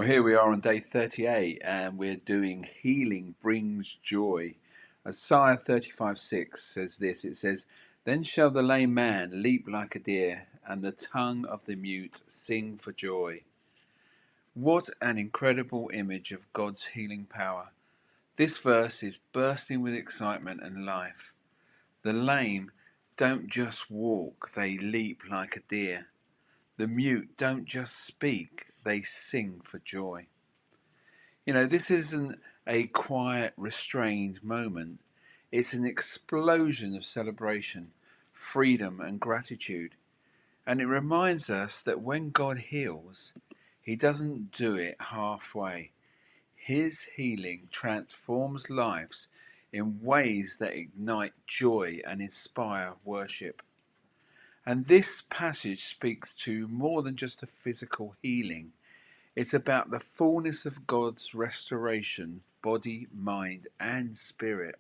Well, here we are on day 38, and we're doing Healing Brings Joy. Isaiah 35:6 says this. It says, "Then shall the lame man leap like a deer, and the tongue of the mute sing for joy." What an incredible image of God's healing power. This verse is bursting with excitement and life. The lame don't just walk, they leap like a deer. The mute don't just speak, they sing for joy. This isn't a quiet, restrained moment. It's an explosion of celebration, freedom, and gratitude. And it reminds us that when God heals, He doesn't do it halfway. His healing transforms lives in ways that ignite joy and inspire worship. And this passage speaks to more than just a physical healing. It's about the fullness of God's restoration, body, mind, and spirit.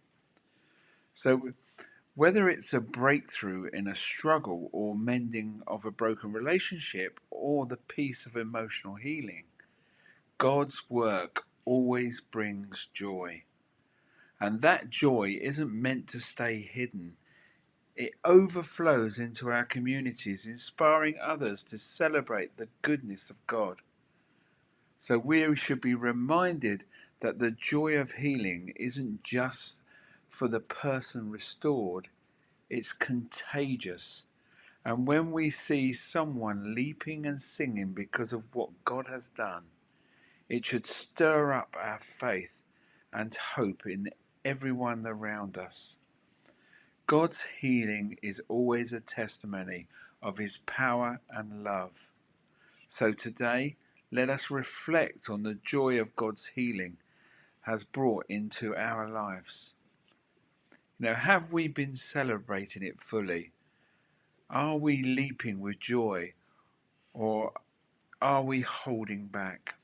So, whether it's a breakthrough in a struggle or mending of a broken relationship or the peace of emotional healing, God's work always brings joy. And that joy isn't meant to stay hidden. It overflows into our communities, inspiring others to celebrate the goodness of God. So we should be reminded that the joy of healing isn't just for the person restored, it's contagious. And when we see someone leaping and singing because of what God has done, it should stir up our faith and hope in everyone around us. God's healing is always a testimony of His power and love. So today, let us reflect on the joy of God's healing has brought into our lives. Have we been celebrating it fully? Are we leaping with joy, or are we holding back?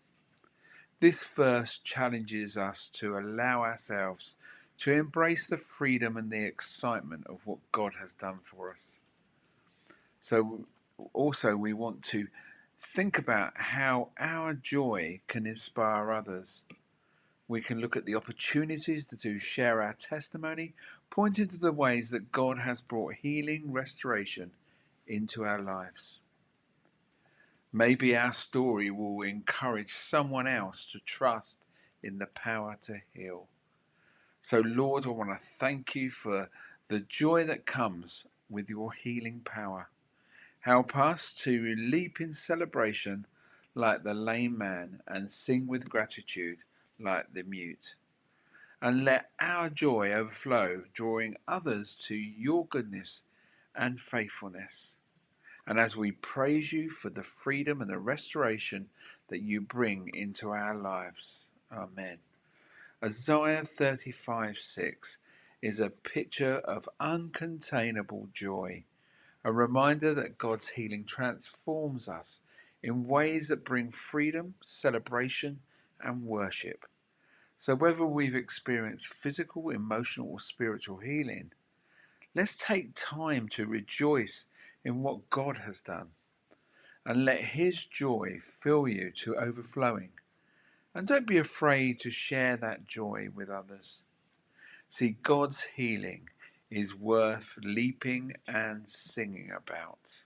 This verse challenges us to allow ourselves to embrace the freedom and the excitement of what God has done for us. So also we want to think about how our joy can inspire others. We can look at the opportunities to share our testimony, pointing to the ways that God has brought healing, restoration into our lives. Maybe our story will encourage someone else to trust in the power to heal. So Lord, I want to thank you for the joy that comes with your healing power. Help us to leap in celebration like the lame man and sing with gratitude like the mute. And let our joy overflow, drawing others to your goodness and faithfulness. And as we praise you for the freedom and the restoration that you bring into our lives. Amen. Isaiah 35:6 is a picture of uncontainable joy. A reminder that God's healing transforms us in ways that bring freedom, celebration, and worship. So whether we've experienced physical, emotional, or spiritual healing, let's take time to rejoice in what God has done and let His joy fill you to overflowing. And don't be afraid to share that joy with others. See, God's healing is worth leaping and singing about.